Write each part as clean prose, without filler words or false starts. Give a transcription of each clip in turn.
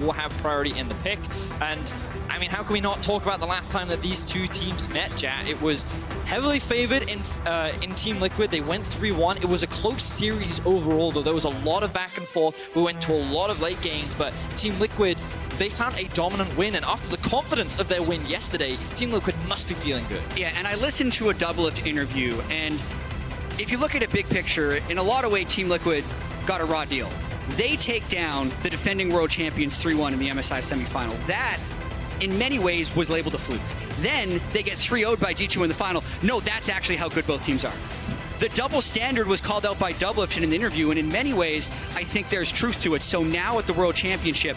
will have priority in the pick. And I mean, how can we not talk about the last time that these two teams met, Jat? It was heavily favored in Team Liquid. They went 3-1. It was a close series overall, though there was a lot of back and forth. We went to a lot of late games, but Team Liquid, they found a dominant win, and after the confidence of their win yesterday, Team Liquid must be feeling good. Yeah, and I listened to a Doublelift interview, and if you look at a big picture, in a lot of ways, Team Liquid got a raw deal. They take down the defending world champions 3-1 in the MSI semifinal. That, in many ways, was labeled a fluke. Then they get 3-0'd by G2 in the final. No, that's actually how good both teams are. The double standard was called out by Doublelift in an interview, and in many ways, I think there's truth to it. So now at the World Championship,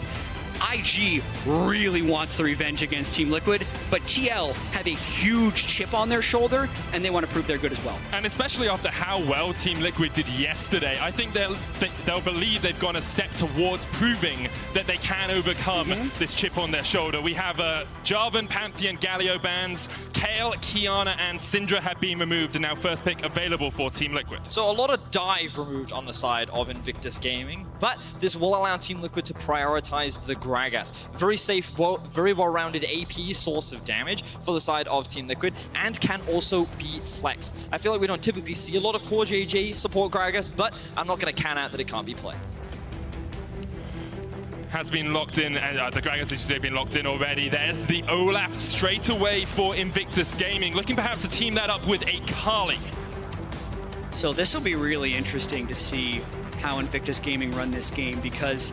IG really wants the revenge against Team Liquid, but TL have a huge chip on their shoulder, and they want to prove they're good as well. And especially after how well Team Liquid did yesterday, I think they'll believe they've gone a step towards proving that they can overcome this chip on their shoulder. We have Jarvan, Pantheon, Galio bans, Kayle, Kiana, and Syndra have been removed, and now first pick available for Team Liquid. So a lot of dive removed on the side of Invictus Gaming, but this will allow Team Liquid to prioritize the Gragas. Very safe, very well-rounded AP source of damage for the side of Team Liquid, and can also be flexed. I feel like we don't typically see a lot of core JJ support Gragas, but I'm not going to can out that it can't be played. Has been locked in, and the Gragas, as you say, have been locked in already. There's the Olaf straight away for Invictus Gaming, looking perhaps to team that up with a Kali. So this will be really interesting to see how Invictus Gaming run this game, because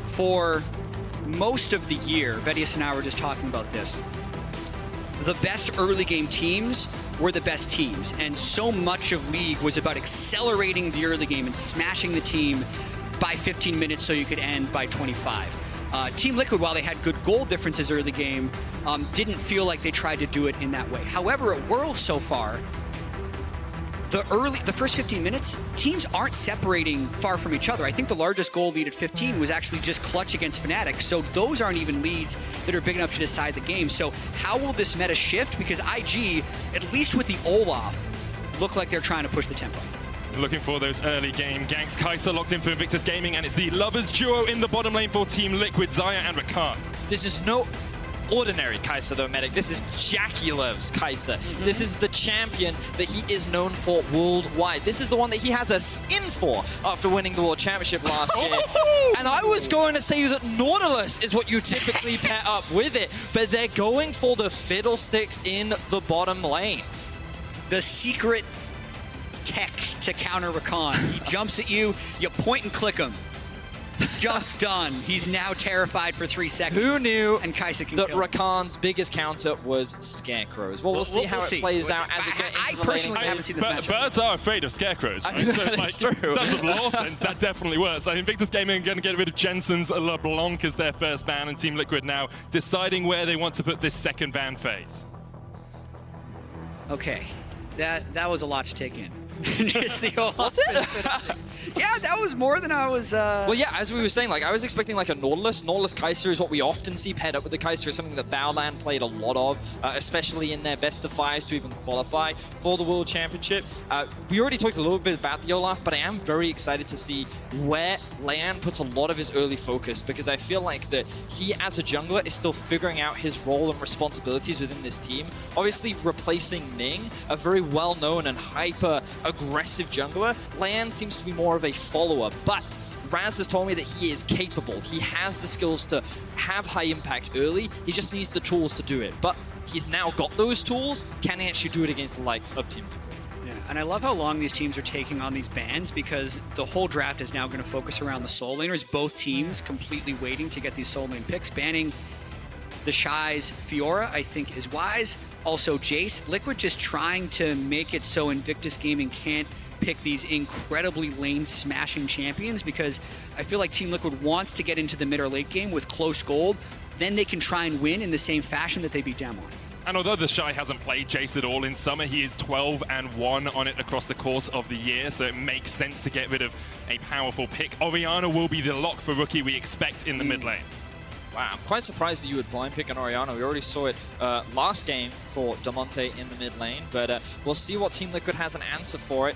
for most of the year, Vedius and I were just talking about this, the best early game teams were the best teams, and so much of League was about accelerating the early game and smashing the team by 15 minutes so you could end by 25. Team Liquid, while they had good goal differences early game, didn't feel like they tried to do it in that way. However, at Worlds so far, the first 15 minutes, teams aren't separating far from each other. I think the largest goal lead at 15 was actually just clutch against Fnatic, so those aren't even leads that are big enough to decide the game. So how will this meta shift? Because IG, at least with the Olaf, look like they're trying to push the tempo. Looking for those early game ganks. Kai'Sa locked in for Invictus Gaming, and it's the lovers duo in the bottom lane for Team Liquid, Xayah and Rakan. This is no ordinary Kai'Sa though, Medic. This is Jakilev's Kai'Sa. This is the champion that he is known for worldwide. This is the one that he has a skin for after winning the World Championship last year. And I was going to say that Nautilus is what you typically pair up with it, but they're going for the fiddlesticks in the bottom lane. The secret tech to counter Rakan. He jumps at you, you point and click him. Jumps done. He's now terrified for 3 seconds. Who knew and Kai'Sa can that kill him. Rakan's biggest counter was Scarecrows? Well, we'll see how it plays out as it gets into I the personally laning haven't seen this match. Birds are afraid of scarecrows, right? I mean, that is true. In terms of lore sense, that definitely works. So Invictus Gaming are going to get rid of Jensen's LeBlanc as their first ban, and Team Liquid now deciding where they want to put this second ban phase. Okay, that was a lot to take in. Just the old yeah, that was more than I was. Well, yeah, as we were saying, like I was expecting like a Nautilus. Nautilus Kai'Sa is what we often see paired up with the Kai'Sa. Is something that Baolan played a lot of, especially in their best of fives to even qualify for the World Championship. We already talked a little bit about the Olaf, but I am very excited to see where Leon puts a lot of his early focus, because I feel like that he, as a jungler, is still figuring out his role and responsibilities within this team. Obviously, replacing Ning, a very well-known and hyper-aggressive jungler, Leon seems to be more of a follower, but Raz has told me that he is capable. He has the skills to have high impact early. He just needs the tools to do it. But he's now got those tools. Can he actually do it against the likes of Team Liquid? Yeah, and I love how long these teams are taking on these bans, because the whole draft is now going to focus around the soul laners. Both teams completely waiting to get these soul lane picks. Banning the Shy's Fiora, I think, is wise. Also, Jace. Liquid just trying to make it so Invictus Gaming can't pick these incredibly lane-smashing champions, because I feel like Team Liquid wants to get into the mid or late game with close gold. Then they can try and win in the same fashion that they beat Demo. And although the Shy hasn't played Jace at all in summer, he is 12-1 on it across the course of the year, so it makes sense to get rid of a powerful pick. Orianna will be the lock for rookie we expect in the mid lane. Wow, I'm quite surprised that you would blind pick an Orianna. We already saw it last game for Damonte in the mid lane, but we'll see what Team Liquid has an answer for it.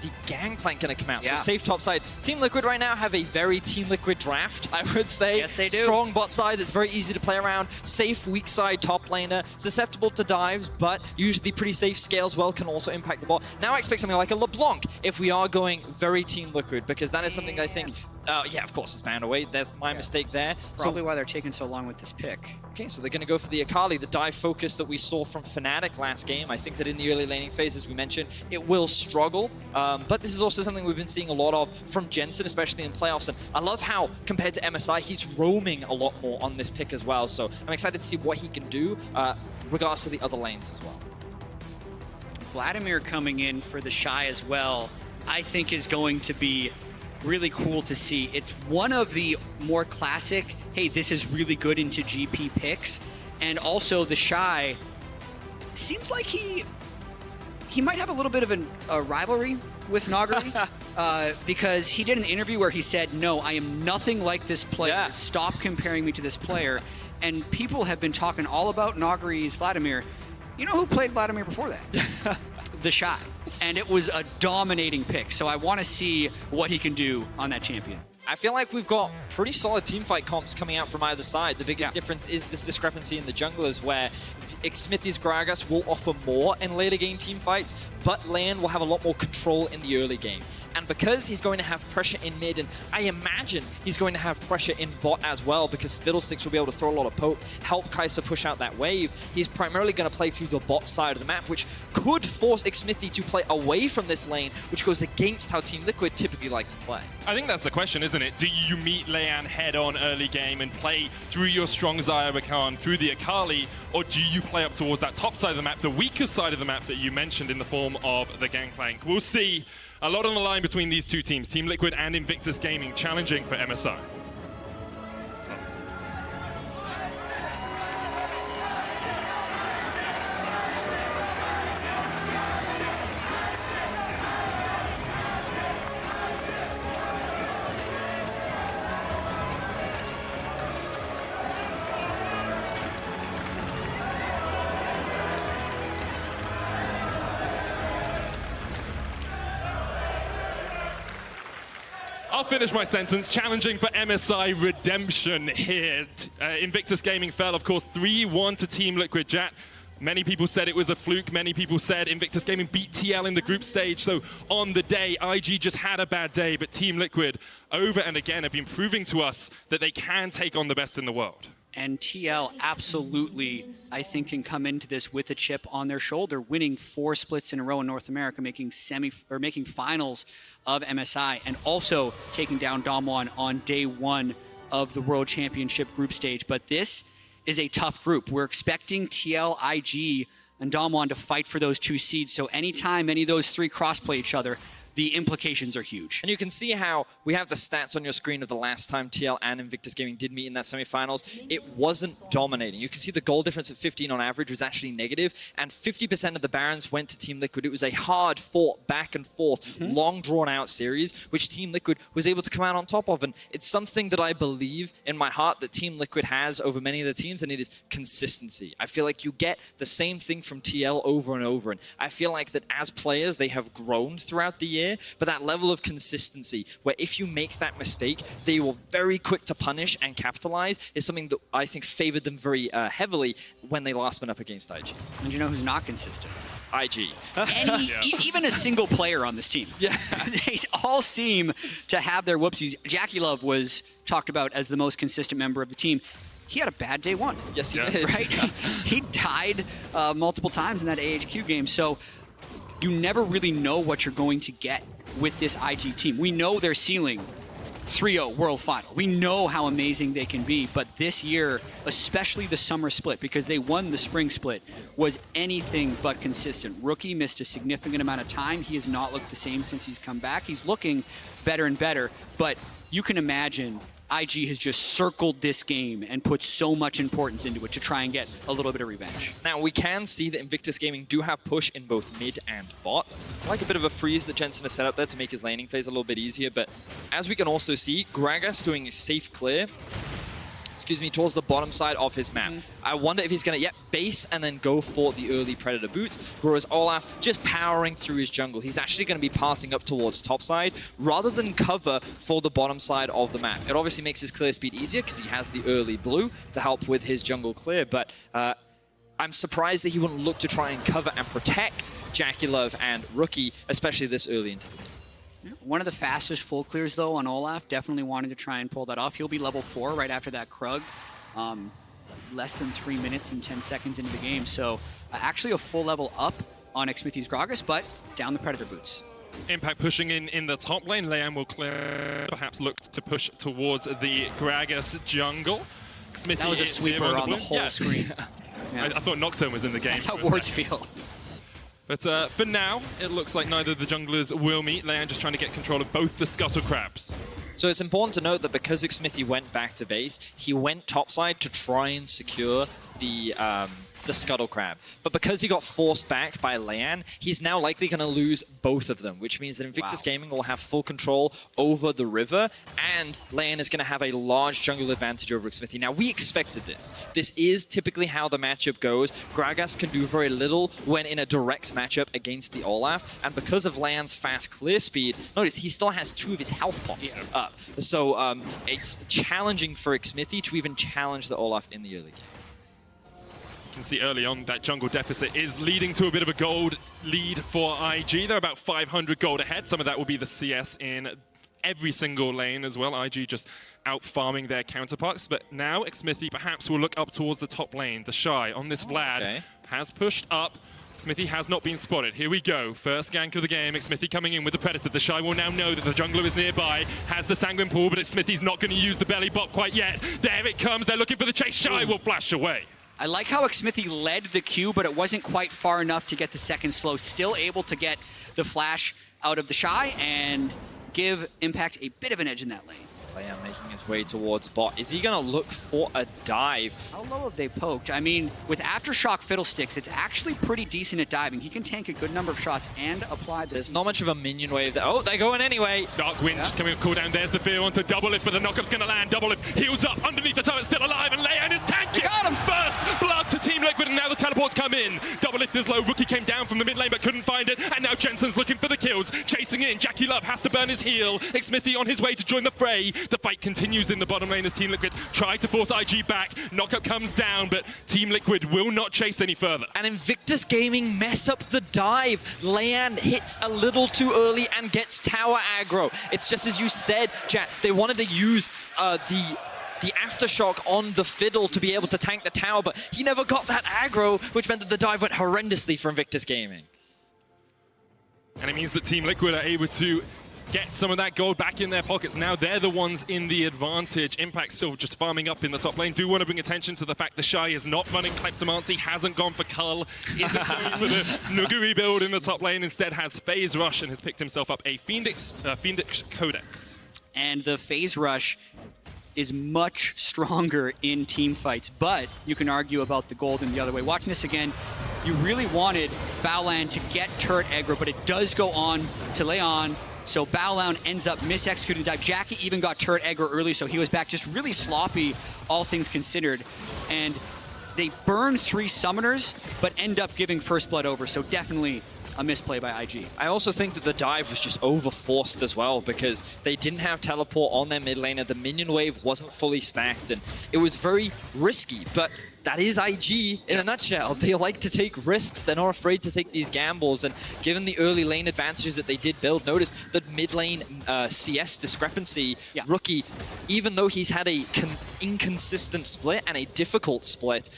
the Gangplank going to come out? Yeah. So safe top side. Team Liquid right now have a very Team Liquid draft, I would say. Yes, they do. Strong bot side that's very easy to play around. Safe weak side top laner. Susceptible to dives, but usually pretty safe. Scales well, can also impact the bot. Now I expect something like a LeBlanc if we are going very Team Liquid, because that is something I think, yeah, of course, it's banned away. There's my mistake there. Probably why they're taking so long with this pick. Okay, so they're going to go for the Akali, the dive focus that we saw from Fnatic last game. I think that in the early laning phase, as we mentioned, it will struggle. But this is also something we've been seeing a lot of from Jensen, especially in playoffs. And I love how, compared to MSI, he's roaming a lot more on this pick as well. So I'm excited to see what he can do, regardless of the other lanes as well. Vladimir coming in for the Shy as well, I think is going to be really cool to see. It's one of the more classic, hey, this is really good into GP picks. And also the Shy seems like he might have a little bit of a rivalry with Nagari because he did an interview where he said, no, I am nothing like this player. Yeah. Stop comparing me to this player. And people have been talking all about Nagari's Vladimir. You know who played Vladimir before that? The Shy. And it was a dominating pick. So I want to see what he can do on that champion. I feel like we've got pretty solid teamfight comps coming out from either side. The biggest difference is this discrepancy in the junglers where Xmithie's Gragas will offer more in later game teamfights, but Lan will have a lot more control in the early game. And because he's going to have pressure in mid, and I imagine he's going to have pressure in bot as well, because Fiddlesticks will be able to throw a lot of poke, help Kai'Sa push out that wave, he's primarily going to play through the bot side of the map, which could force Xmithie to play away from this lane, which goes against how Team Liquid typically like to play. I think that's the question, isn't it? Do you meet Leyan head-on early game and play through your strong Xayah Rakan, through the Akali, or do you play up towards that top side of the map, the weaker side of the map that you mentioned in the form of the Gangplank? We'll see. A lot on the line between these two teams, Team Liquid and Invictus Gaming, challenging for MSI. I'll finish my sentence. Challenging for MSI redemption here. Invictus Gaming fell, of course, 3-1 to Team Liquid. Jat, many people said it was a fluke. Many people said Invictus Gaming beat TL in the group stage. So on the day, IG just had a bad day. But Team Liquid, over and again, have been proving to us that they can take on the best in the world. And TL absolutely, I think, can come into this with a chip on their shoulder, winning 4 splits in a row in North America, making finals of MSI, and also taking down Damwon on day 1 of the World Championship group stage. But this is a tough group. We're expecting TL, IG, and Damwon to fight for those 2 seeds. So anytime any of those 3 crossplay each other, the implications are huge. And you can see how we have the stats on your screen of the last time TL and Invictus Gaming did meet in that semifinals. It wasn't dominating. You can see the goal difference at 15 on average was actually negative, and 50% of the Barons went to Team Liquid. It was a hard-fought, back and forth, long drawn-out series, which Team Liquid was able to come out on top of. And it's something that I believe in my heart that Team Liquid has over many of the teams, and it is consistency. I feel like you get the same thing from TL over and over, and I feel like that as players, they have grown throughout the year. But that level of consistency, where if you make that mistake, they were very quick to punish and capitalize, is something that I think favored them very heavily when they last went up against IG. And you know who's not consistent? IG. Even a single player on this team. Yeah. They all seem to have their whoopsies. Jackie Love was talked about as the most consistent member of the team. He had a bad day 1. Yes, he did. Right? He died multiple times in that AHQ game. So you never really know what you're going to get with this IG team. We know their ceiling, 3-0 World Final. We know how amazing they can be, but this year, especially the summer split, because they won the spring split, was anything but consistent. Rookie missed a significant amount of time. He has not looked the same since he's come back. He's looking better and better, but you can imagine IG has just circled this game and put so much importance into it to try and get a little bit of revenge. Now, we can see that Invictus Gaming do have push in both mid and bot. I like a bit of a freeze that Jensen has set up there to make his laning phase a little bit easier, but as we can also see, Gragas doing a safe clear. towards the bottom side of his map. I wonder if he's going to, base and then go for the early Predator boots, whereas Olaf just powering through his jungle. He's actually going to be passing up towards top side rather than cover for the bottom side of the map. It obviously makes his clear speed easier because he has the early blue to help with his jungle clear, but I'm surprised that he wouldn't look to try and cover and protect JackeyLove and Rookie, especially this early into the game. One of the fastest full clears, though, on Olaf. Definitely wanting to try and pull that off. He'll be level 4 right after that Krug. Less than 3 minutes and 10 seconds into the game. So actually a full level up on Xmithie's Gragas, but down the Predator boots. Impact pushing in the top lane. Leanne will clear, perhaps look to push towards the Gragas jungle. Xmithie That was a sweeper on the whole screen. I thought Nocturne was in the game. That's how wards feel. But for now, it looks like neither of the junglers will meet. Leanne just trying to get control of both the Scuttle Crabs. So it's important to note that because Xmithie went back to base, he went topside to try and secure the Scuttle Crab. But because he got forced back by Leanne, he's now likely going to lose both of them, which means that Invictus Gaming will have full control over the river, and Leanne is going to have a large jungle advantage over Xmithie. Now, we expected this. This is typically how the matchup goes. Gragas can do very little when in a direct matchup against the Olaf, and because of Leanne's fast clear speed, notice he still has 2 of his health pots up. So it's challenging for Xmithie to even challenge the Olaf in the early game. You can see early on that jungle deficit is leading to a bit of a gold lead for IG. They're about 500 gold ahead. Some of that will be the CS in every single lane as well. IG just out farming their counterparts. But now Xmithie perhaps will look up towards the top lane. The Shy on this Vlad has pushed up. Xmithie has not been spotted. Here we go. First gank of the game. Xmithie coming in with the Predator. The Shy will now know that the jungler is nearby. Has the Sanguine Pool, but Xmithie's not going to use the belly bot quite yet. There it comes. They're looking for the chase. Shy will flash away. I like how Xmithie led the queue, but it wasn't quite far enough to get the second slow. Still able to get the flash out of the Shy and give Impact a bit of an edge in that lane. Leanne making his way towards bot. Is he going to look for a dive? How low have they poked? I mean, with Aftershock Fiddlesticks, it's actually pretty decent at diving. He can tank a good number of shots and apply this. There's not much of a minion wave there. Oh, they're going anyway. Dark Wind just coming with cooldown. There's the fear onto Double Lift, but the knockup's going to land. Double Lift heals up underneath the turret, still alive, and Leanne is tanking. Got him! First blood to Team Liquid, and now the teleports come in. Double Lift is low. Rookie came down from the mid lane, but couldn't find it, and now Jensen's looking for the kills. Chasing in. JackeyLove has to burn his heal. Xmithie on his way to join the fray. The fight continues in the bottom lane as Team Liquid try to force IG back. Knockup comes down, but Team Liquid will not chase any further. And Invictus Gaming mess up the dive. Leanne hits a little too early and gets tower aggro. It's just as you said, Jack. They wanted to use the Aftershock on the Fiddle to be able to tank the tower, but he never got that aggro, which meant that the dive went horrendously for Invictus Gaming. And it means that Team Liquid are able to get some of that gold back in their pockets. Now they're the ones in the advantage. Impact still just farming up in the top lane. Do want to bring attention to the fact the Shy is not running Kleptomancy, hasn't gone for Cull, isn't going for the Nuguri build in the top lane, instead has Phase Rush and has picked himself up a Fiendish Codex. And the Phase Rush is much stronger in team fights, but you can argue about the gold in the other way. Watching this again, you really wanted Baolan to get turret aggro, but it does go on to Leon. So Baolan ends up mis-executing dive. Jackie even got turret aggro early, so he was back just really sloppy, all things considered. And they burn 3 summoners, but end up giving first blood over, so definitely a misplay by IG. I also think that the dive was just over-forced as well because they didn't have teleport on their mid laner. The minion wave wasn't fully stacked, and it was very risky, but that is IG in a nutshell. They like to take risks. They're not afraid to take these gambles. And given the early lane advantages that they did build, notice that mid lane CS discrepancy, Rookie, even though he's had a inconsistent split and a difficult split,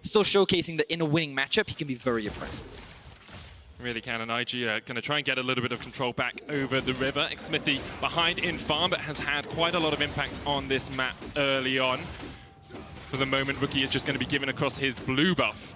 still showcasing that in a winning matchup, he can be very impressive. Really can, and IG are going to try and get a little bit of control back over the river. Xmithie behind in farm, but has had quite a lot of impact on this map early on. For the moment, Rookie is just going to be given across his blue buff.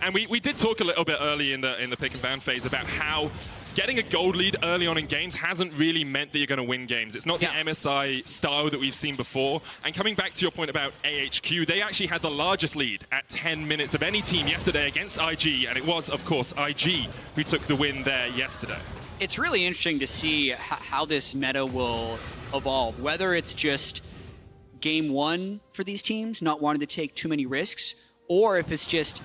And we did talk a little bit early in the pick and ban phase about how getting a gold lead early on in games hasn't really meant that you're going to win games. It's not the MSI style that we've seen before. And coming back to your point about AHQ, they actually had the largest lead at 10 minutes of any team yesterday against IG, and it was, of course, IG who took the win there yesterday. It's really interesting to see how this meta will evolve, whether it's just game one for these teams, not wanting to take too many risks, or if it's just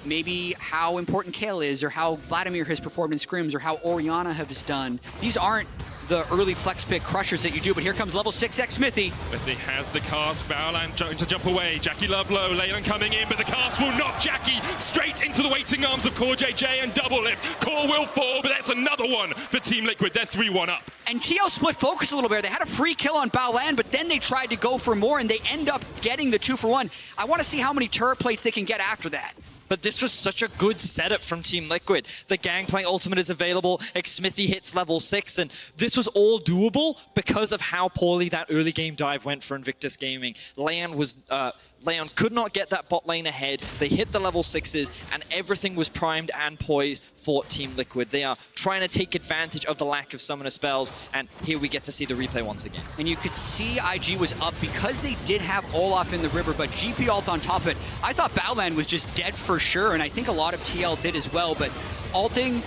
maybe how important Kale is, or how Vladimir has performed in scrims, or how Orianna has done. These aren't the early flex pick crushers that you do, but here comes level 6 Smithy. Smithy has the cast, Baolan trying to jump away, Jackie Lovelow, Leyland coming in, but the cast will knock Jackie straight into the waiting arms of Core JJ and double it. Core will fall, but that's another one for Team Liquid. They're 3-1 up. And TL split focus a little bit. They had a free kill on Baolan, but then they tried to go for more, and they end up getting the 2-for-1. I want to see how many turret plates they can get after that. But this was such a good setup from Team Liquid. The Gangplank ultimate is available, Smithy hits level 6, and this was all doable because of how poorly that early game dive went for Invictus Gaming. Leon could not get that bot lane ahead. They hit the level 6s, and everything was primed and poised for Team Liquid. They are trying to take advantage of the lack of summoner spells, and here we get to see the replay once again. And you could see IG was up because they did have Olaf in the river, but GP ult on top of it. I thought Baolan was just dead for sure, and I think a lot of TL did as well, but ulting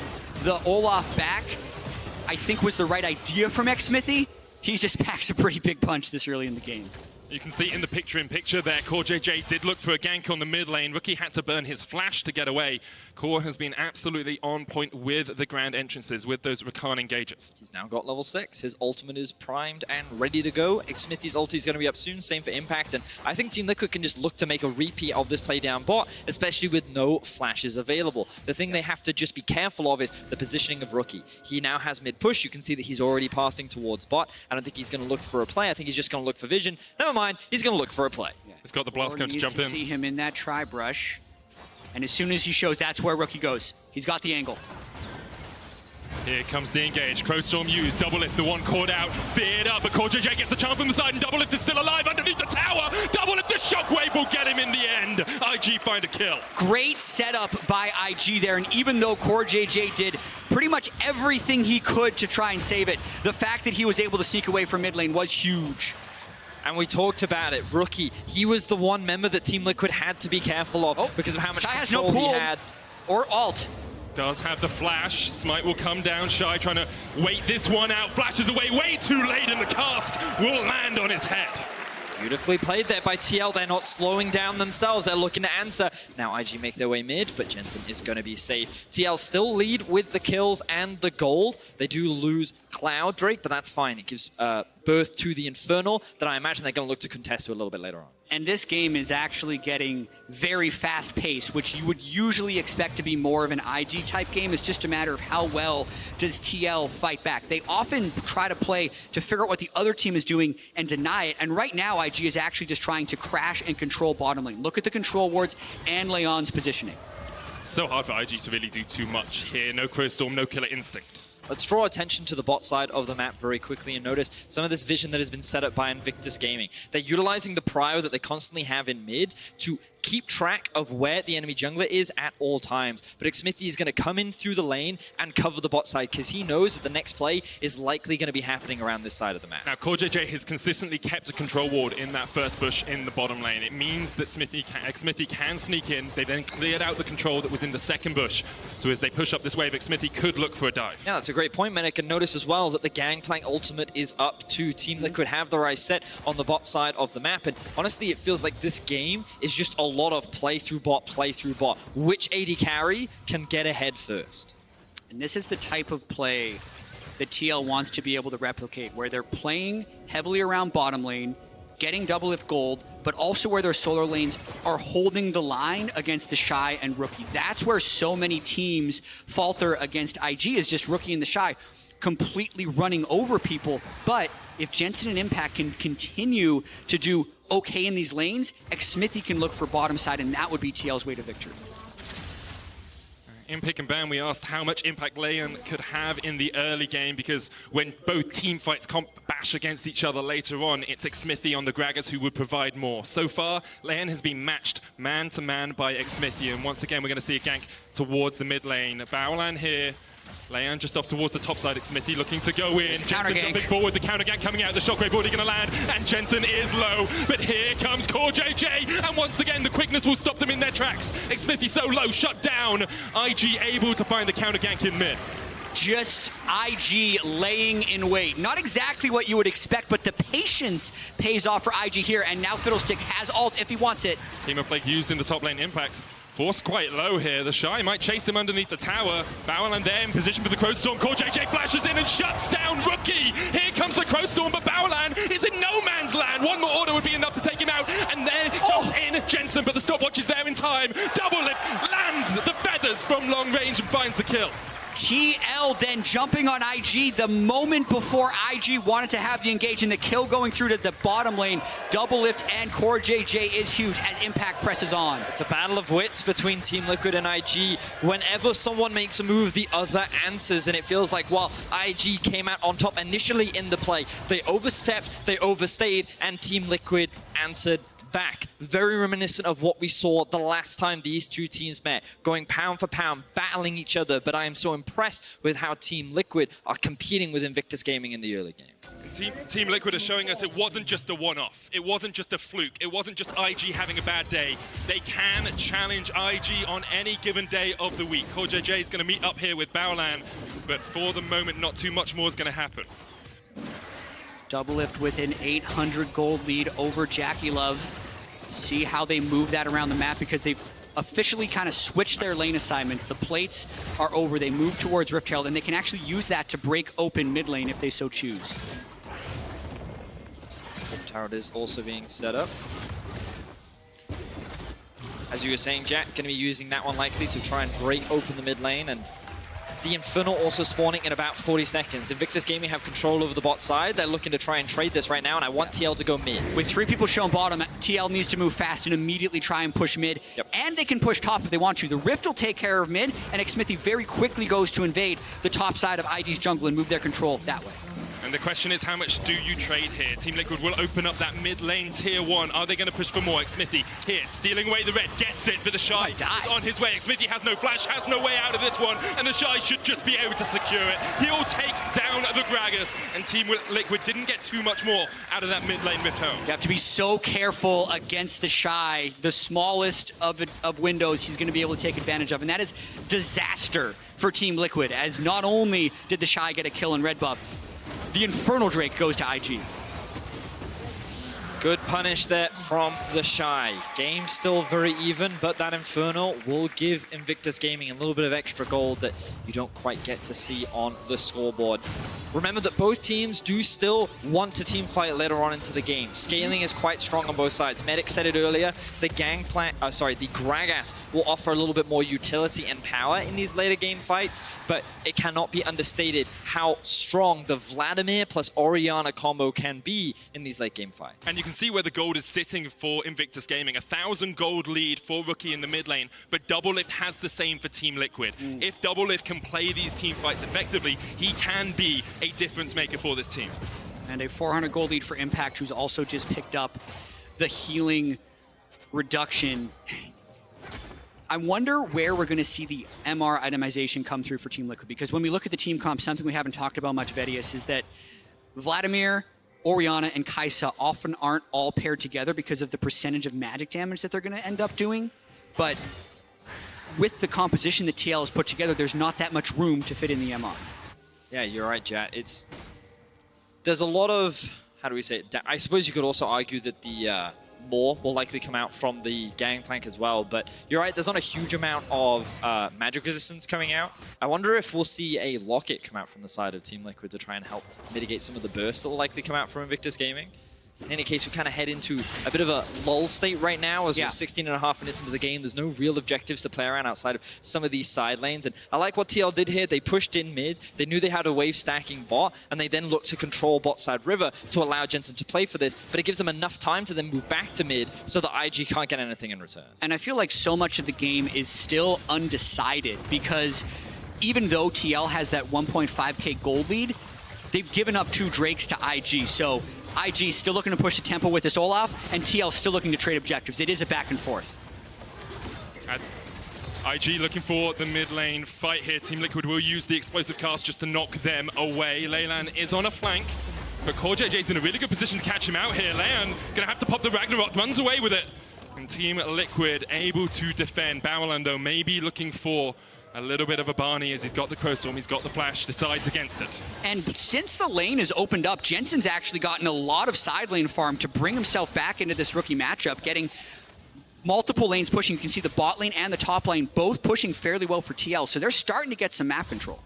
the Olaf back, I think was the right idea from Smithy. He just packs a pretty big punch this early in the game. You can see in the picture-in-picture there, Core JJ did look for a gank on the mid lane. Rookie had to burn his flash to get away. Core has been absolutely on point with the grand entrances, with those Rakan engages. He's now got level 6. His ultimate is primed and ready to go. Smithy's ulti is going to be up soon, same for Impact. And I think Team Liquid can just look to make a repeat of this play down bot, especially with no flashes available. The thing they have to just be careful of is the positioning of Rookie. He now has mid push. You can see that he's already pathing towards bot. I don't think he's going to look for a play. I think he's just going to look for vision. Never mind. He's going to look for a play. Yeah. He's got the blast cone to jump in. See him in that tri-brush. And as soon as he shows, that's where Rookie goes. He's got the angle. Here comes the engage. Crowstorm used. Double lift, the one caught out. Feared up, but Core JJ gets the charm from the side, and Double lift is still alive underneath the tower. Double lift, the shockwave will get him in the end. IG find a kill. Great setup by IG there, and even though Core JJ did pretty much everything he could to try and save it, the fact that he was able to sneak away from mid lane was huge. And we talked about it. Rookie, he was the one member that Team Liquid had to be careful of because of how much control he had. Or ult. Does have the flash. Smite will come down. Shy trying to wait this one out. Flashes away way too late, and the cast will land on his head. Beautifully played there by TL. They're not slowing down themselves. They're looking to answer. Now IG make their way mid, but Jensen is going to be safe. TL still lead with the kills and the gold. They do lose Cloud Drake, but that's fine. It gives birth to the Infernal that I imagine they're going to look to contest to a little bit later on. And this game is actually getting very fast-paced, which you would usually expect to be more of an IG-type game. It's just a matter of how well does TL fight back. They often try to play to figure out what the other team is doing and deny it. And right now, IG is actually just trying to crash and control bottom lane. Look at the control wards and Leon's positioning. So hard for IG to really do too much here. No Crowstorm, no Killer Instinct. Let's draw attention to the bot side of the map very quickly and notice some of this vision that has been set up by Invictus Gaming. They're utilizing the prio that they constantly have in mid to keep track of where the enemy jungler is at all times. But Smithy is going to come in through the lane and cover the bot side because he knows that the next play is likely going to be happening around this side of the map. Now, Core JJ has consistently kept a control ward in that first bush in the bottom lane. It means that Smithy can sneak in. They then cleared out the control that was in the second bush. So as they push up this wave, Smithy could look for a dive. Yeah, that's a great point, Medic. And notice as well that the Gangplank ultimate is up too. Team Liquid have the right set on the bot side of the map. And honestly, it feels like this game is just a lot of play through bot. Which AD carry can get ahead first? And this is the type of play that TL wants to be able to replicate, where they're playing heavily around bottom lane, getting double lift gold, but also where their solar lanes are holding the line against the Shy and Rookie. That's where so many teams falter against IG, is just Rookie and the Shy completely running over people. But if Jensen and Impact can continue to do okay in these lanes, Smithy can look for bottom side, and that would be TL's way to victory. In Pick and Ban, we asked how much impact Leon could have in the early game, because when both team fights bash against each other later on, it's Smithy on the Gragas who would provide more. So far, Leon has been matched man-to-man by Smithy, and once again, we're going to see a gank towards the mid lane. Baolan here. Leon just off towards the top side. Smithy looking to go in. Jensen jumping forward. The counter gank coming out. The shockwave already going to land. And Jensen is low. But here comes Core JJ. And once again, the quickness will stop them in their tracks. Smithy so low. Shut down. IG able to find the counter gank in mid. just IG laying in wait. Not exactly what you would expect, but the patience pays off for IG here, and now Fiddlesticks has ult if he wants it. Team of Plague used in the top lane impact. Forced quite low here. The Shy might chase him underneath the tower. Bowerland there in position for the Crow Storm. Core JJ flashes in and shuts down Rookie. Here comes the Crow Storm, but Bowerland is in no man's land. One more order would be enough to take him out, and then jumps in Jensen, but the stopwatch is there in time. Double lift, lands the feathers from long range and finds the kill. TL then jumping on IG the moment before IG wanted to have the engage, and the kill going through to the bottom lane. Double lift and Core JJ is huge as Impact presses on. It's a battle of wits between Team Liquid and IG. Whenever someone makes a move, the other answers, and it feels like while IG came out on top initially in the play, they overstepped, they overstayed, and Team Liquid answered back. Very reminiscent of what we saw the last time these two teams met, going pound for pound, battling each other. But I am so impressed with how Team Liquid are competing with Invictus Gaming in the early game. Team Liquid are showing us it wasn't just a one-off. It wasn't just a fluke. It wasn't just IG having a bad day. They can challenge IG on any given day of the week. Core JJ is going to meet up here with Bowerland, but for the moment, not too much more is going to happen. Double lift with an 800 gold lead over Jackie Love. See how they move that around the map, because they've officially kind of switched their lane assignments. The plates are over. They move towards Rift Herald, and they can actually use that to break open mid lane if they so choose. Turret is also being set up. As you were saying, Jack, going to be using that one likely to try and break open the mid lane, and the Infernal also spawning in about 40 seconds. Invictus Gaming have control over the bot side. They're looking to try and trade this right now, and I want TL to go mid. With 3 people shown bottom, TL needs to move fast and immediately try and push mid. Yep. And they can push top if they want to. The Rift will take care of mid, and Xmithy very quickly goes to invade the top side of IG's jungle and move their control that way. And the question is, how much do you trade here? Team Liquid will open up that mid lane tier 1. Are they going to push for more? Xmithy here, stealing away the red, gets it, but the Shy is on his way. Xmithy has no flash, has no way out of this one, and the Shy should just be able to secure it. He'll take down the Gragas, and Team Liquid didn't get too much more out of that mid lane Rift home. You have to be so careful against the Shy. The smallest of windows he's going to be able to take advantage of, and that is disaster for Team Liquid, as not only did the Shy get a kill in red buff, the Infernal Drake goes to IG. Good punish there from the Shy. Game still very even, but that Infernal will give Invictus Gaming a little bit of extra gold that you don't quite get to see on the scoreboard. Remember that both teams do still want to team fight later on into the game. Scaling is quite strong on both sides. Medic said it earlier, the the Gragas will offer a little bit more utility and power in these later game fights, but it cannot be understated how strong the Vladimir plus Orianna combo can be in these late game fights. And you can see where the gold is sitting for Invictus Gaming. 1,000 gold lead for Rookie in the mid lane, but Double Lift has the same for Team Liquid. If Double Lift can play these team fights effectively, he can be a difference maker for this team. And a 400 gold lead for Impact, who's also just picked up the healing reduction. I wonder where we're going to see the MR itemization come through for Team Liquid, because when we look at the team comp, something we haven't talked about much, Vedius, is that Vladimir, Orianna, and Kai'Sa often aren't all paired together because of the percentage of magic damage that they're going to end up doing. But with the composition that TL has put together, there's not that much room to fit in the MR. Yeah, you're right, Jat. There's a lot of, how do we say it? I suppose you could also argue that the more will likely come out from the Gangplank as well, but you're right, there's not a huge amount of magic resistance coming out. I wonder if we'll see a Locket come out from the side of Team Liquid to try and help mitigate some of the burst that will likely come out from Invictus Gaming. In any case, we kind of head into a bit of a lull state right now as we're 16.5 minutes into the game. There's no real objectives to play around outside of some of these side lanes. And I like what TL did here. They pushed in mid. They knew they had a wave stacking bot, and they then looked to control bot side river to allow Jensen to play for this. But it gives them enough time to then move back to mid so that IG can't get anything in return. And I feel like so much of the game is still undecided, because even though TL has that 1.5k gold lead, they've given up 2 Drakes to IG. So IG still looking to push the tempo with this Olaf, and TL still looking to trade objectives. It is a back and forth. IG looking for the mid lane fight here. Team Liquid will use the explosive cast just to knock them away. Leyland is on a flank, but Core JJ's in a really good position to catch him out here. Leyland gonna have to pop the Ragnarok, runs away with it. And Team Liquid able to defend. Bowerland, though, maybe looking for A little bit of a Barney as he's got the Crow Storm, he's got the flash, decides against it. And since the lane has opened up, Jensen's actually gotten a lot of side lane farm to bring himself back into this rookie matchup, getting multiple lanes pushing. You can see the bot lane and the top lane both pushing fairly well for TL, so they're starting to get some map control.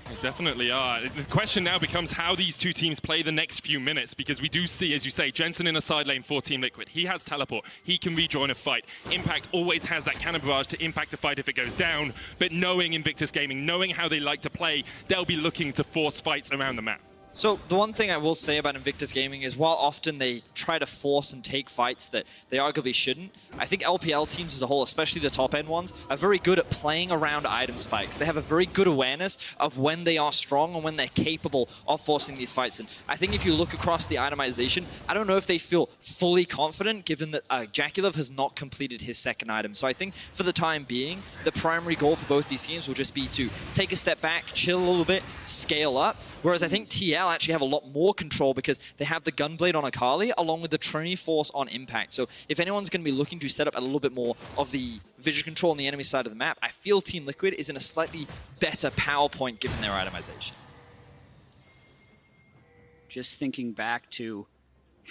They definitely are. The question now becomes how these two teams play the next few minutes, because we do see, as you say, Jensen in a side lane for Team Liquid. He has teleport. He can rejoin a fight. Impact always has that cannon barrage to impact a fight if it goes down, but knowing Invictus Gaming, knowing how they like to play, they'll be looking to force fights around the map. So the one thing I will say about Invictus Gaming is while often they try to force and take fights that they arguably shouldn't, I think LPL teams as a whole, especially the top-end ones, are very good at playing around item spikes. They have a very good awareness of when they are strong and when they're capable of forcing these fights. And I think if you look across the itemization, I don't know if they feel fully confident given that Jaculov has not completed his second item. So I think for the time being, the primary goal for both these teams will just be to take a step back, chill a little bit, scale up. Whereas I think TL actually have a lot more control because they have the Gunblade on Akali along with the Trinity Force on Impact. So if anyone's going to be looking to set up a little bit more of the vision control on the enemy side of the map, I feel Team Liquid is in a slightly better power point given their itemization. Just thinking back to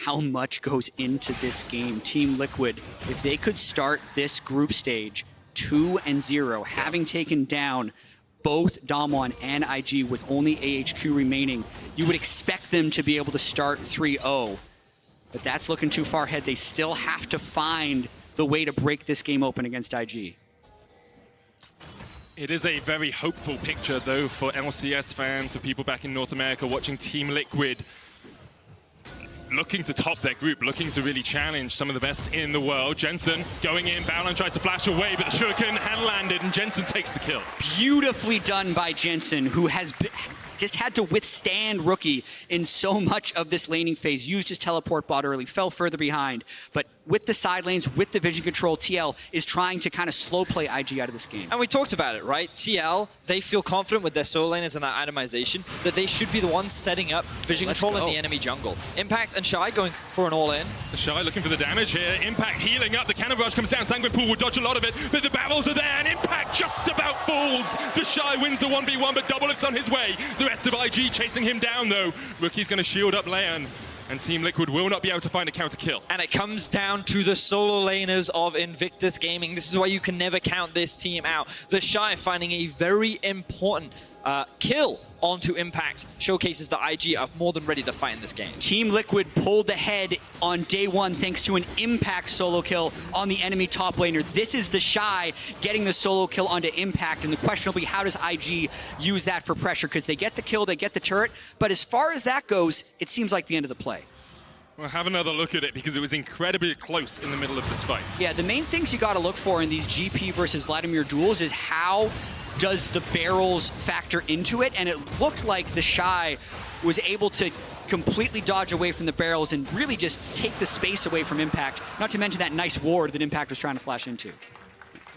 how much goes into this game, Team Liquid, if they could start this group stage 2-0, having taken down both Damwon and IG with only AHQ remaining, you would expect them to be able to start 3-0. But that's looking too far ahead. They still have to find the way to break this game open against IG. It is a very hopeful picture, though, for LCS fans, for people back in North America watching Team Liquid looking to top their group, looking to really challenge some of the best in the world. Jensen going in, Balan tries to flash away, but the Shuriken had landed, and Jensen takes the kill. Beautifully done by Jensen, who has just had to withstand Rookie in so much of this laning phase. Used his teleport bot early, fell further behind, but with the side lanes, with the vision control, TL is trying to kind of slow play IG out of this game. And we talked about it, right? TL, they feel confident with their solo laners and that itemization that they should be the ones setting up vision control in the enemy jungle. Impact and Shy going for an all-in. Shy looking for the damage here. Impact healing up. The cannon barrage comes down. Sanguine Pool will dodge a lot of it, but the barrels are there, and Impact just about falls. The Shy wins the 1v1, but Doublelift's on his way. The rest of IG chasing him down, though. Rookie's going to shield up Leon, and Team Liquid will not be able to find a counter kill. And it comes down to the solo laners of Invictus Gaming. This is why you can never count this team out. The Shy finding a very important kill onto Impact showcases that IG are more than ready to fight in this game. Team Liquid pulled ahead on day one thanks to an Impact solo kill on the enemy top laner. This is the Shy getting the solo kill onto Impact, and the question will be, how does IG use that for pressure? Because they get the kill, they get the turret, but as far as that goes, it seems like the end of the play. We'll have another look at it because it was incredibly close in the middle of this fight. Yeah, the main things you got to look for in these GP versus Vladimir duels is how does the barrels factor into it, and it looked like the Shy was able to completely dodge away from the barrels and really just take the space away from Impact, not to mention that nice ward that Impact was trying to flash into.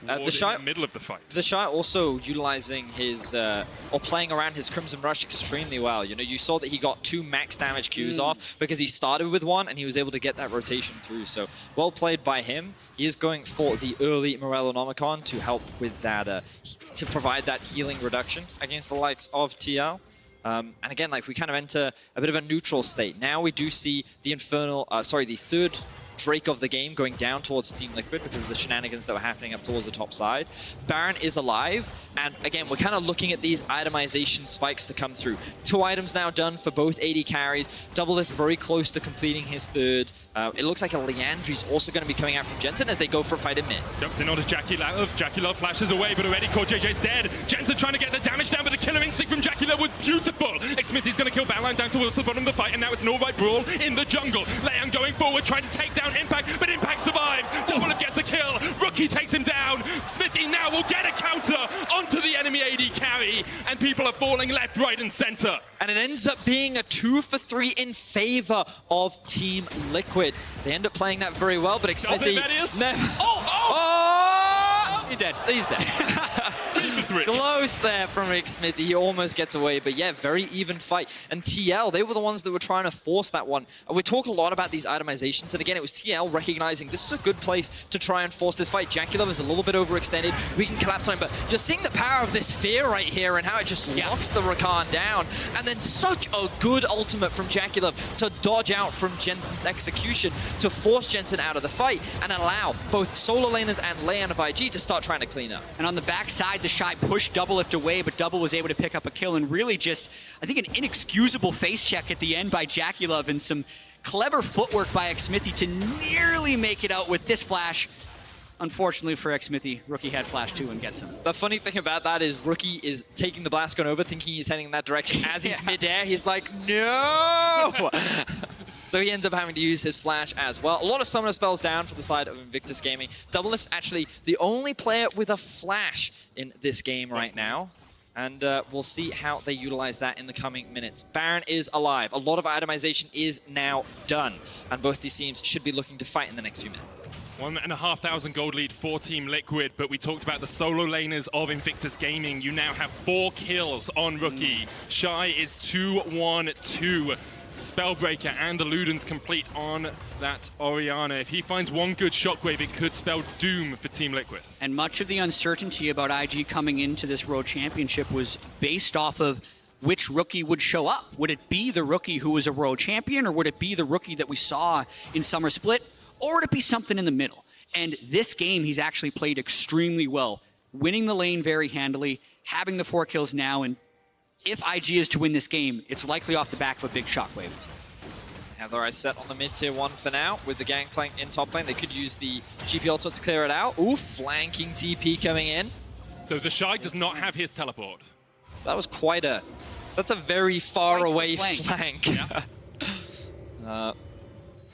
The Shy in the middle of the fight. The Shy also utilizing his, or playing around his Crimson Rush extremely well. You know, you saw that he got 2 max damage Qs off because he started with 1 and he was able to get that rotation through. So well played by him. He is going for the early Morellonomicon to help with that, to provide that healing reduction against the likes of TL. And again, like we kind of enter a bit of a neutral state. Now we do see the the third Drake of the game going down towards Team Liquid because of the shenanigans that were happening up towards the top side. Baron is alive, and again, we're kind of looking at these itemization spikes to come through. 2 items now done for both AD carries. Doublelift very close to completing his third. It looks like a Leandry's also going to be coming out from Jensen as they go for a fight in mid. Jumps in onto Jaculov. Jaculov flashes away, but already Core JJ's dead. Jensen trying to get the damage down, but the killer instinct from Jaculov was beautiful. Smithy's going to kill Balan down towards the bottom of the fight, and now it's an all-right brawl in the jungle. Leon going forward, trying to take down Impact, but Impact survives. Doublelift gets the kill. Rookie takes him down. Smithy now will get a counter onto the enemy AD carry, and people are falling left, right, and center. And it ends up being a 2 for 3 in favor of Team Liquid. They end up playing that very well, but Does it, He's dead. He's dead. He's dead. for 3. Close there from Rick Smithy. He almost gets away, but yeah, very even fight. And TL, they were the ones that were trying to force that one. We talk a lot about these itemizations, and again, it was TL recognizing this is a good place to try and force this fight. Jackulov is a little bit overextended. We can collapse on him, but you're seeing the power of this fear right here and how it just locks the Rakan down. And then such a good ultimate from Jackulov to dodge out from Jensen's execution to force Jensen out of the fight and allow both solo laners and Leon of IG to start trying to clean up. And on the backside, the Shy pushed Doublelift away, but Double was able to pick up a kill and really just, I think, an inexcusable face check at the end by Jackulov and some clever footwork by Xmithy to nearly make it out with this flash. Unfortunately for Xmithy, Rookie had flash too and gets him. The funny thing about that is Rookie is taking the blast gun over, thinking he's heading in that direction. As he's midair, he's like, no! So he ends up having to use his flash as well. A lot of summoner spells down for the side of Invictus Gaming. Doublelift actually the only player with a flash in this game right now. And we'll see how they utilize that in the coming minutes. Baron is alive. A lot of itemization is now done. And both these teams should be looking to fight in the next few minutes. 1,500 gold lead for Team Liquid, but we talked about the solo laners of Invictus Gaming. You now have 4 kills on Rookie. Shy is 2-1-2. Spellbreaker and the Luden's complete on that Orianna. If he finds one good shockwave, it could spell doom for Team Liquid. And much of the uncertainty about IG coming into this World Championship was based off of which rookie would show up. Would it be the rookie who was a World Champion, or would it be the rookie that we saw in Summer Split, or would it be something in the middle? And this game, he's actually played extremely well, winning the lane very handily, having the 4 kills now, and if IG is to win this game, it's likely off the back of a big shockwave. Have their eyes set on the mid-tier 1 for now. With the Gangplank in top lane, they could use the GP ultimate to clear it out. Ooh, flanking TP coming in. So the Shy does not have his teleport. That was quite a... That's a very far away flank. Yeah.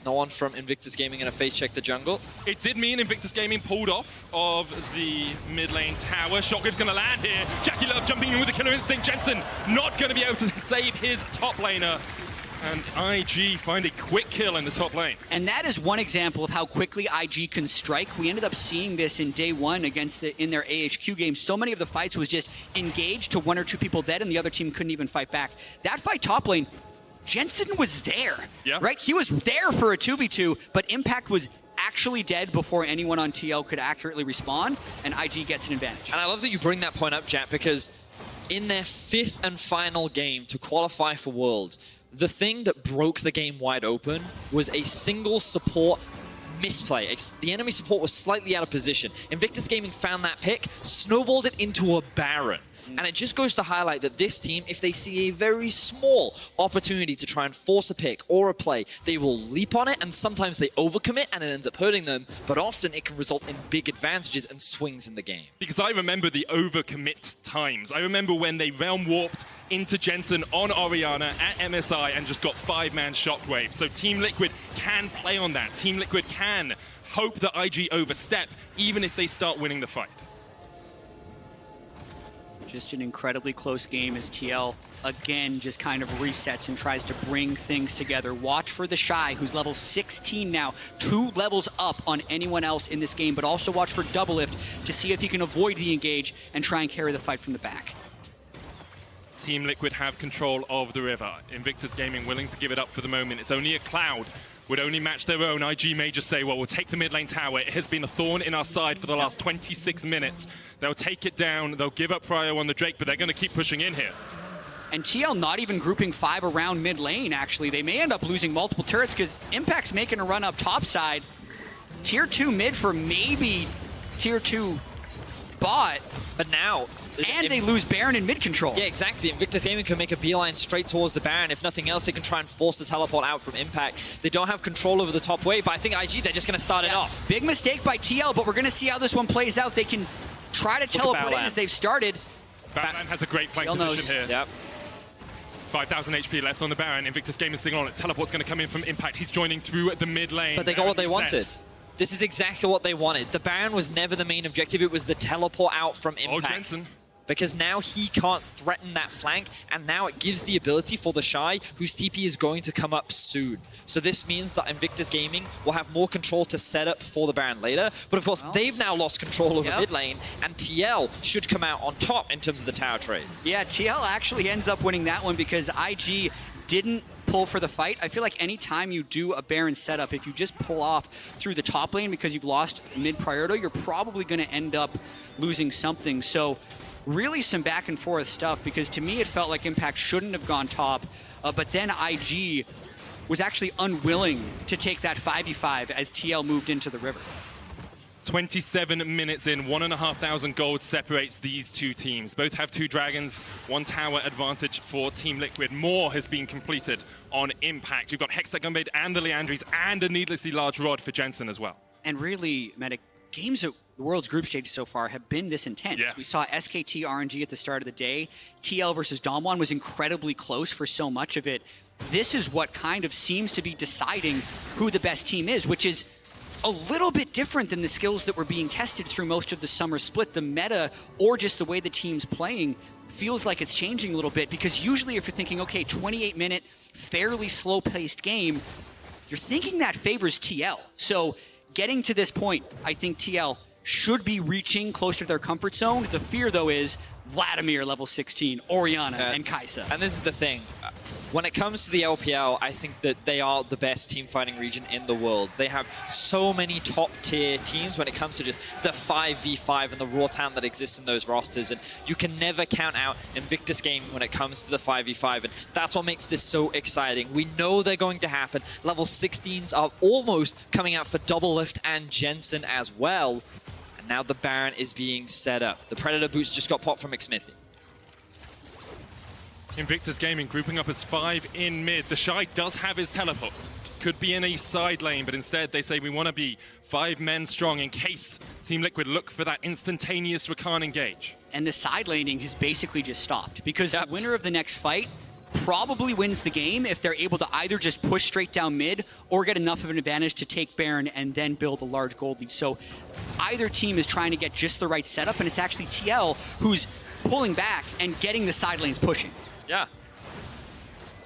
No one from Invictus Gaming going to face check the jungle. It did mean Invictus Gaming pulled off of the mid lane tower. Shockwave's going to land here. Jackulov jumping in with the killer instinct. Jensen not going to be able to save his top laner. And IG find a quick kill in the top lane. And that is one example of how quickly IG can strike. We ended up seeing this in day 1 in their AHQ game. So many of the fights was just engaged to 1 or 2 people dead, and the other team couldn't even fight back. That fight top lane, Jensen was there, right? He was there for a 2v2, but Impact was actually dead before anyone on TL could accurately respond, and IG gets an advantage. And I love that you bring that point up, Jat, because in their 5th and final game to qualify for Worlds, the thing that broke the game wide open was a single support misplay. The enemy support was slightly out of position. Invictus Gaming found that pick, snowballed it into a Baron. And it just goes to highlight that this team, if they see a very small opportunity to try and force a pick or a play, they will leap on it, and sometimes they overcommit and it ends up hurting them, but often it can result in big advantages and swings in the game. Because I remember the overcommit times. I remember when they realm warped into Jensen on Orianna at MSI and just got 5-man shockwave. So Team Liquid can play on that. Team Liquid can hope that IG overstep, even if they start winning the fight. Just an incredibly close game as TL, again, just kind of resets and tries to bring things together. Watch for the Shy, who's level 16 now, 2 levels up on anyone else in this game, but also watch for Doublelift to see if he can avoid the engage and try and carry the fight from the back. Team Liquid have control of the river. Invictus Gaming willing to give it up for the moment. It's only a Cloud. Would only match their own. IG may just say, well, we'll take the mid lane tower. It has been a thorn in our side for the last 26 minutes. They'll take it down. They'll give up Prio on the Drake, but they're going to keep pushing in here. And TL not even grouping 5 around mid lane, actually. They may end up losing multiple turrets because Impact's making a run up top side. Tier 2 mid for maybe Tier 2 bot. But now... And they lose Baron in mid control. Yeah, exactly. Invictus Gaming can make a beeline straight towards the Baron. If nothing else, they can try and force the teleport out from Impact. They don't have control over the top wave, but I think IG, they're just going to start it off. Big mistake by TL, but we're going to see how this one plays out. They can try to teleport in as they've started. Baron has a great flank position here. Yep. 5,000 HP left on the Baron. Invictus Gaming signal on it. Teleport's going to come in from Impact. He's joining through the mid lane. But they got what they wanted. This is exactly what they wanted. The Baron was never the main objective. It was the teleport out from Impact. Oh, Jensen. because now he can't threaten that flank, and now it gives the ability for the Shy, whose TP is going to come up soon. So this means that Invictus Gaming will have more control to set up for the Baron later, but of course they've now lost control over mid lane, and TL should come out on top in terms of the tower trades. Yeah, TL actually ends up winning that one because IG didn't pull for the fight. I feel like anytime you do a Baron setup, if you just pull off through the top lane because you've lost mid priority, you're probably going to end up losing something. So really some back and forth stuff, because to me it felt like Impact shouldn't have gone top, but then IG was actually unwilling to take that 5v5 as TL moved into the river. 27 minutes in, 1,500 gold separates these two teams. Both have 2 dragons, 1 tower advantage for Team Liquid. More has been completed on Impact. You've got Hexagon and the Leandries and a needlessly large rod for Jensen as well. And really, Medic, games at the World's group stage so far have been this intense. Yeah. We saw SKT RNG at the start of the day. TL versus Damwon was incredibly close for so much of it. This is what kind of seems to be deciding who the best team is, which is a little bit different than the skills that were being tested through most of the summer split. The meta, or just the way the team's playing, feels like it's changing a little bit, because usually if you're thinking, okay, 28-minute, fairly slow-paced game, you're thinking that favors TL. So getting to this point, I think TL should be reaching closer to their comfort zone. The fear, though, is Vladimir, level 16, Orianna, and Kai'Sa. And this is the thing. When it comes to the LPL, I think that they are the best team fighting region in the world. They have so many top-tier teams when it comes to just the 5v5 and the raw talent that exists in those rosters. And you can never count out Invictus Gaming when it comes to the 5v5. And that's what makes this so exciting. We know they're going to happen. Level 16s are almost coming out for Double Lift and Jensen as well. And now the Baron is being set up. The Predator boots just got popped from McSmithy. Invictus Gaming grouping up as 5 in mid. The Shy does have his teleport. Could be in a side lane, but instead they say we want to be 5 men strong in case Team Liquid look for that instantaneous Rakan engage. And the side laning has basically just stopped, because the winner of the next fight probably wins the game if they're able to either just push straight down mid or get enough of an advantage to take Baron and then build a large gold lead. So either team is trying to get just the right setup, and it's actually TL who's pulling back and getting the side lanes pushing. Yeah.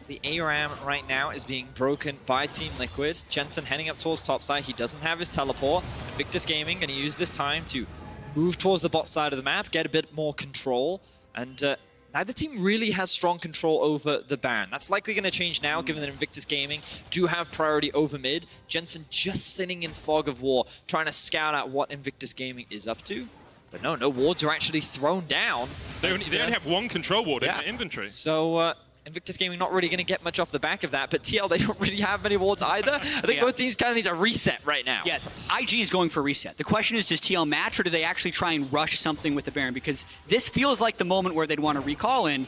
The ARAM right now is being broken by Team Liquid. Jensen heading up towards topside. He doesn't have his teleport. Invictus Gaming going to use this time to move towards the bot side of the map, get a bit more control. And neither team really has strong control over the Baron. That's likely going to change now, given that Invictus Gaming do have priority over mid. Jensen just sitting in fog of war, trying to scout out what Invictus Gaming is up to. But no wards are actually thrown down. They only have 1 control ward in their inventory. So Invictus Gaming not really going to get much off the back of that, but TL, they don't really have many wards either. I think both teams kind of need a reset right now. Yeah, IG is going for reset. The question is, does TL match, or do they actually try and rush something with the Baron? Because this feels like the moment where they'd want to recall, and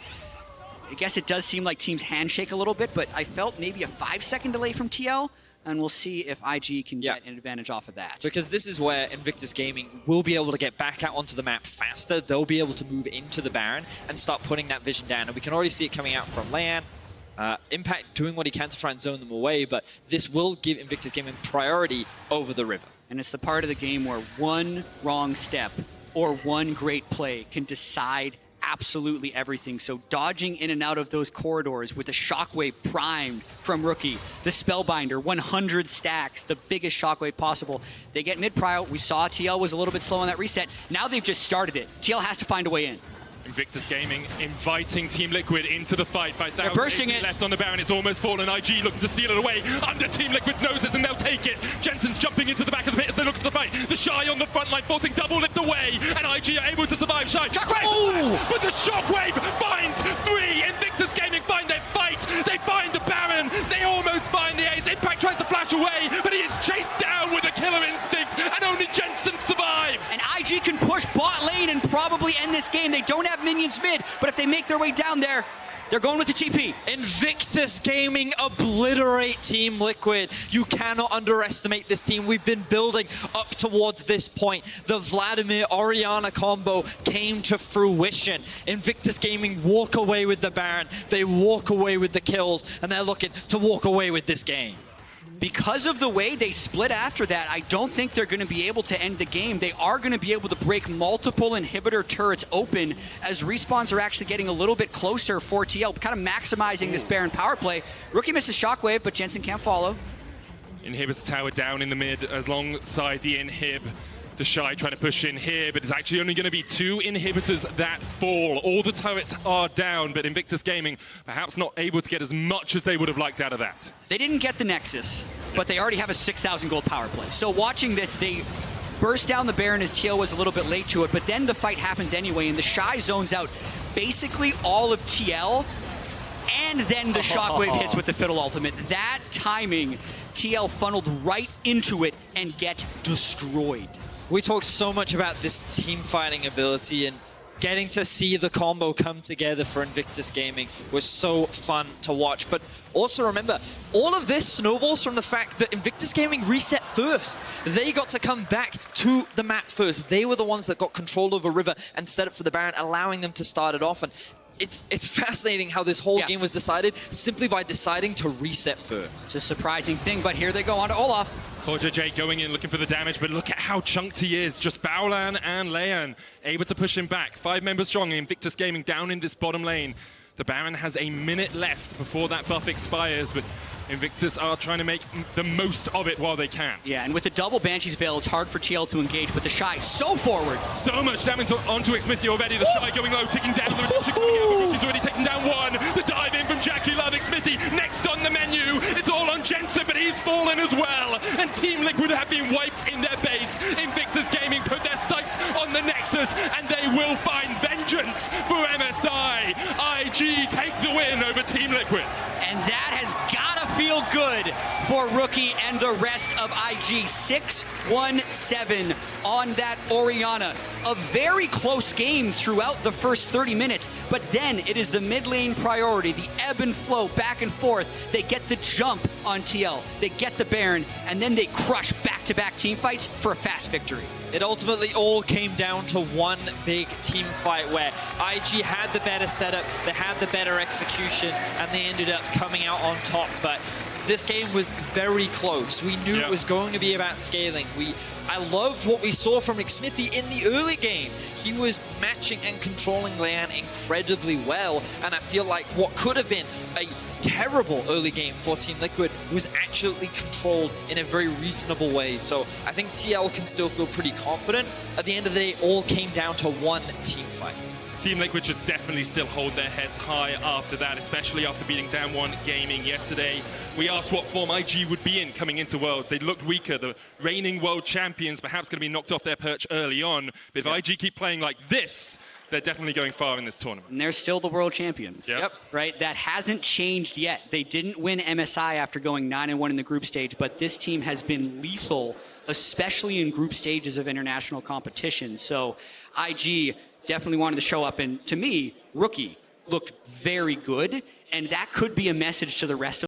I guess it does seem like teams handshake a little bit, but I felt maybe a 5-second delay from TL. And we'll see if IG can get an advantage off of that. Because this is where Invictus Gaming will be able to get back out onto the map faster. They'll be able to move into the Baron and start putting that vision down. And we can already see it coming out from Leon. Impact doing what he can to try and zone them away, but this will give Invictus Gaming priority over the river. And it's the part of the game where one wrong step or one great play can decide absolutely everything. So dodging in and out of those corridors with the Shockwave primed from Rookie, the Spellbinder, 100 stacks, the biggest Shockwave possible. They get mid-prio. We saw TL was a little bit slow on that reset. Now they've just started it. TL has to find a way in. Invictus Gaming inviting Team Liquid into the fight. By They're bursting it. Left on the Baron, it's almost fallen. IG looking to steal it away under Team Liquid's noses, and they'll take it. Jensen's jumping into the back of the pit as they look to the fight. The Shy on the front line, forcing double lift away, and IG are able to survive. Shy. Shockwave! But the Shockwave finds 3. Invictus Gaming find their fight. They find the Baron. They almost find the ace. Impact tries to flash away, but he is chased down with a killer instinct, and only Jensen survives. And IG can push bot lane and probably end this game. They don't have minions mid, but if they make their way down there, they're going with the TP. Invictus Gaming obliterate Team Liquid. You cannot underestimate this team. We've been building up towards this point. The Vladimir-Orianna combo came to fruition. Invictus Gaming walk away with the Baron. They walk away with the kills, and they're looking to walk away with this game. because of the way they split after that, I don't think they're going to be able to end the game. They are going to be able to break multiple inhibitor turrets open as respawns are actually getting a little bit closer for TL, kind of maximizing this Baron power play. Rookie misses Shockwave, but Jensen can't follow. Inhibitor tower down in the mid alongside the inhib. The Shy trying to push in here, but it's actually only going to be 2 inhibitors that fall. All the turrets are down, but Invictus Gaming perhaps not able to get as much as they would have liked out of that. They didn't get the Nexus, but they already have a 6,000 gold power play. So watching this, they burst down the Baron as TL was a little bit late to it, but then the fight happens anyway, and the Shy zones out basically all of TL, and then the Shockwave hits with the Fiddle ultimate. That timing, TL funneled right into it and get destroyed. We talk so much about this team fighting ability, and getting to see the combo come together for Invictus Gaming was so fun to watch. But also remember, all of this snowballs from the fact that Invictus Gaming reset first. They got to come back to the map first. They were the ones that got control over River and set up for the Baron, allowing them to start it off. And it's fascinating how this whole game was decided simply by deciding to reset first. It's a surprising thing, but here they go on to Olaf. Corja J going in looking for the damage, but look at how chunked he is. Just Baolan and Leon able to push him back. 5 members strong. Invictus Gaming down in this bottom lane. The Baron has a minute left before that buff expires, but Invictus are trying to make the most of it while they can. Yeah, and with the double Banshee's Veil, it's hard for TL to engage, but the Shy so forward. So much damage onto Xmithy already. The Shy going low, ticking down. The redemption coming out. The Rookie's already taken down 1. The dive in from Jackie Love. Xmithy next on the menu. It's all on Jensen, but he's fallen as well. And Team Liquid have been wiped in their base. Invictus Gaming put their sights on the Nexus, and they will find vengeance for MSI. IG take the win over Team Liquid. And that has gotta feel good for Rookie and the rest of IG. 6-1-7 on that Orianna. A very close game throughout the first 30 minutes, but then it is the mid lane priority, the ebb and flow back and forth. They get the jump on TL, they get the Baron, and then they crush back-to-back team fights for a fast victory. It ultimately all came down to one big team fight where IG had the better setup, they had the better execution, and they ended up coming out on top. But this game was very close. We knew it was going to be about scaling. I loved what we saw from Xmithy in the early game. He was matching and controlling Leon incredibly well, and I feel like what could have been a terrible early game for Team Liquid was actually controlled in a very reasonable way. So I think TL can still feel pretty confident. At the end of the day, all came down to one team fight. Team Liquid should definitely still hold their heads high after that, especially after beating Down 1 Gaming yesterday. We asked what form IG would be in coming into Worlds. They looked weaker. The reigning world champions perhaps going to be knocked off their perch early on. But if IG keep playing like this, they're definitely going far in this tournament. And they're still the world champions. Yep. Right? That hasn't changed yet. They didn't win MSI after going 9-1 in the group stage, but this team has been lethal, especially in group stages of international competition. So IG definitely wanted to show up, and to me, Rookie looked very good, and that could be a message to the rest of